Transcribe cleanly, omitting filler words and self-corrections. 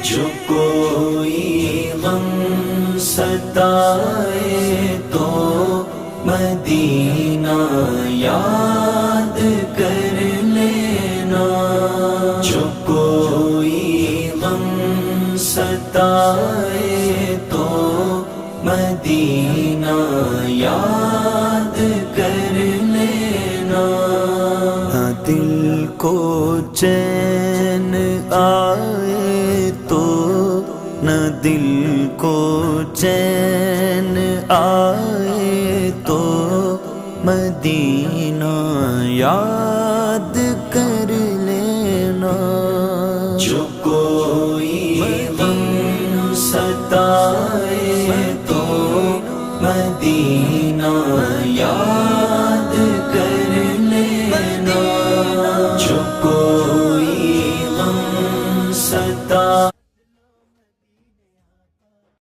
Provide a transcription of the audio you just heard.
جو کوئی غم ستائے تو مدینہ یاد کر لینا، جو کوئی غم ستائے تو مدینہ یاد کر لینا۔ نہ دل کو چین آئے تو، نہ دل کو چین آئے تو مدینہ یاد